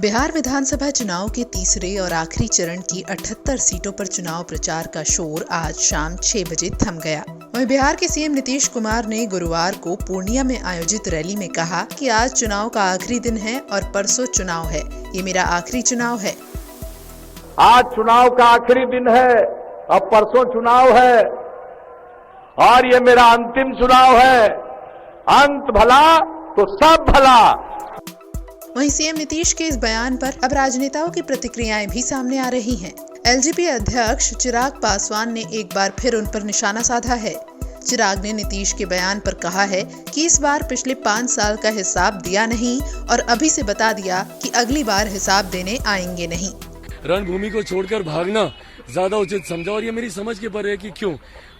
बिहार विधानसभा चुनाव के तीसरे और आखिरी चरण की 78 सीटों पर चुनाव प्रचार का शोर आज शाम 6 बजे थम गया। वहीं बिहार के सीएम नीतीश कुमार ने गुरुवार को पूर्णिया में आयोजित रैली में कहा कि आज चुनाव का आखिरी दिन है और परसों चुनाव है। ये मेरा आखिरी चुनाव है। आज चुनाव का आखिरी दिन है, अब परसों चुनाव है और ये मेरा अंतिम चुनाव है। अंत भला तो सब भला। वहीं सीएम नीतीश के इस बयान पर अब राजनेताओं की प्रतिक्रियाएं भी सामने आ रही हैं। एलजेपी अध्यक्ष चिराग पासवान ने एक बार फिर उन पर निशाना साधा है। चिराग ने नीतीश के बयान पर कहा है कि इस बार पिछले 5 साल का हिसाब दिया नहीं और अभी से बता दिया कि अगली बार हिसाब देने आएंगे नहीं। रणभूमि को छोड़कर भागना ज्यादा उचित समझा और ये मेरी समझ के परे है कि क्यों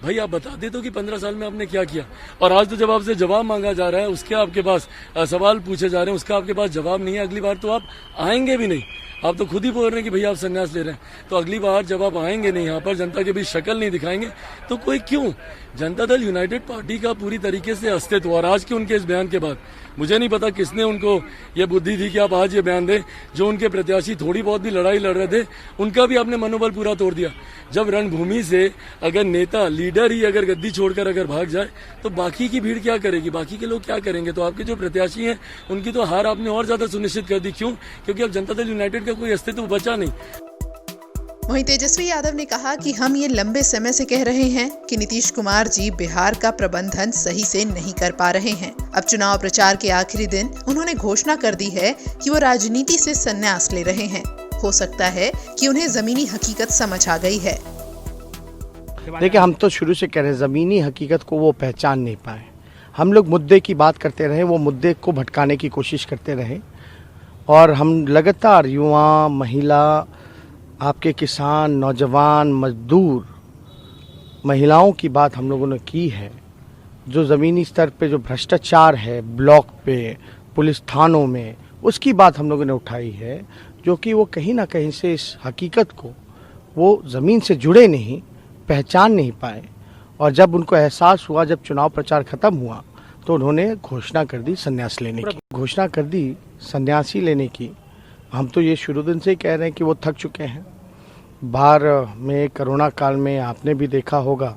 भाई आप बता दे तो कि 15 साल में आपने क्या किया। और आज तो जब आपसे जवाब मांगा जा रहा है, उसके आपके पास सवाल पूछे जा रहे हैं, उसका आपके पास जवाब नहीं है। अगली बार तो आप आएंगे भी नहीं। आप तो खुद ही बोल रहे हैं कि भैया आप संन्यास ले रहे हैं, तो अगली बार जब आप आएंगे नहीं, यहाँ पर जनता के बीच शक्ल नहीं दिखाएंगे तो कोई क्यों। जनता दल यूनाइटेड पार्टी का पूरी तरीके से अस्तित्व और आज के उनके इस बयान के बाद मुझे नहीं पता किसने उनको ये बुद्धि थी कि आप आज ये बयान दें। जो उनके प्रत्याशी थोड़ी बहुत भी लड़ाई लड़ रहे थे उनका भी आपने मनोबल पूरा तोड़ दिया। जब रणभूमि से अगर नेता लीडर ही अगर गद्दी छोड़कर अगर भाग जाए तो बाकी की भीड़ क्या करेगी, बाकी के लोग क्या करेंगे। तो आपके जो प्रत्याशी हैं उनकी तो हार आपने और ज्यादा सुनिश्चित कर दी। क्यों? क्योंकि अब जनता दल यूनाइटेड का कोई अस्तित्व बचा नहीं। वहीं तेजस्वी यादव ने कहा कि हम ये लंबे समय से कह रहे हैं कि नीतीश कुमार जी बिहार का प्रबंधन सही से नहीं कर पा रहे हैं। अब चुनाव प्रचार के आखिरी दिन उन्होंने घोषणा कर दी है कि वो राजनीति से संन्यास ले रहे हैं। हो सकता है कि उन्हें जमीनी हकीकत समझ आ गई है। देखिए, हम तो शुरू से कह रहे हैं जमीनी हकीकत को वो पहचान नहीं पाए। हम लोग मुद्दे की बात करते रहे, वो मुद्दे को भटकाने की कोशिश करते रहे और हम लगातार युवा, महिला, आपके किसान, नौजवान, मजदूर, महिलाओं की बात हम लोगों ने की है। जो ज़मीनी स्तर पे जो भ्रष्टाचार है ब्लॉक पे, पुलिस थानों में, उसकी बात हम लोगों ने उठाई है, जो कि वो कहीं ना कहीं से इस हकीकत को वो ज़मीन से जुड़े नहीं, पहचान नहीं पाए। और जब उनको एहसास हुआ, जब चुनाव प्रचार ख़त्म हुआ, तो उन्होंने घोषणा कर दी संन्यास लेने की। घोषणा कर दी संन्यासी लेने की। हम तो ये शुरू दिन से ही कह रहे हैं कि वो थक चुके हैं। बाहर में कोरोना काल में आपने भी देखा होगा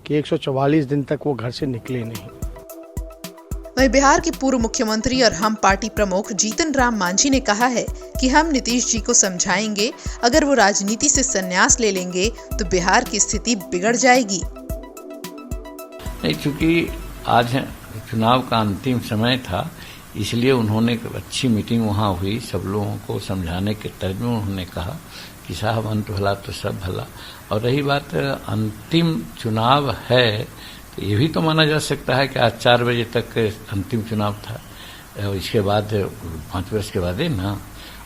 कि 144 दिन तक वो घर से निकले नहीं। वहीं बिहार के पूर्व मुख्यमंत्री और हम पार्टी प्रमुख जीतन राम मांझी ने कहा है कि हम नीतीश जी को समझाएंगे, अगर वो राजनीति से संन्यास ले लेंगे तो बिहार की स्थिति बिगड़ जाएगी। नहीं, चूंकि आज चुनाव का अंतिम समय था, इसलिए उन्होंने अच्छी मीटिंग वहाँ हुई। सब लोगों को समझाने के तर्ज में उन्होंने कहा कि साहब अंत भला तो सब भला। और रही बात अंतिम चुनाव है, तो ये भी तो माना जा सकता है कि आज 4 बजे तक अंतिम चुनाव था। इसके बाद 5 वर्ष के बाद है ना।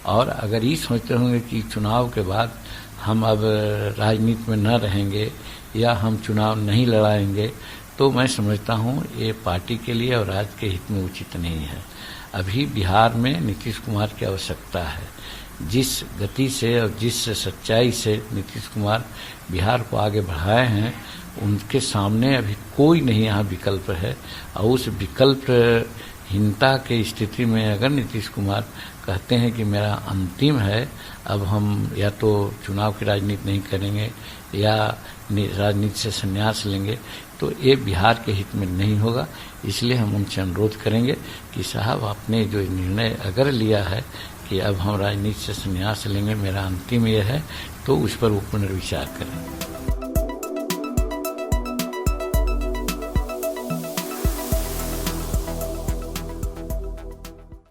और अगर ये सोचते होंगे कि चुनाव के बाद हम अब राजनीति में न रहेंगे या हम चुनाव नहीं लड़ाएंगे, तो मैं समझता हूँ ये पार्टी के लिए और राज्य के हित में उचित नहीं है। अभी बिहार में नीतीश कुमार की आवश्यकता है। जिस गति से और जिस सच्चाई से नीतीश कुमार बिहार को आगे बढ़ाए हैं, उनके सामने अभी कोई नहीं यहाँ विकल्प है। और उस विकल्पहीनता की स्थिति में अगर नीतीश कुमार कहते हैं कि मेरा अंतिम है, अब हम या तो चुनाव की राजनीति नहीं करेंगे या राजनीति से संन्यास लेंगे, तो ये बिहार के हित में नहीं होगा। इसलिए हम उनसे अनुरोध करेंगे कि साहब आपने जो निर्णय अगर लिया है कि अब हम राजनीति से संन्यास लेंगे, मेरा अंतिम ये है, तो उस पर वो पुनर्विचार करें।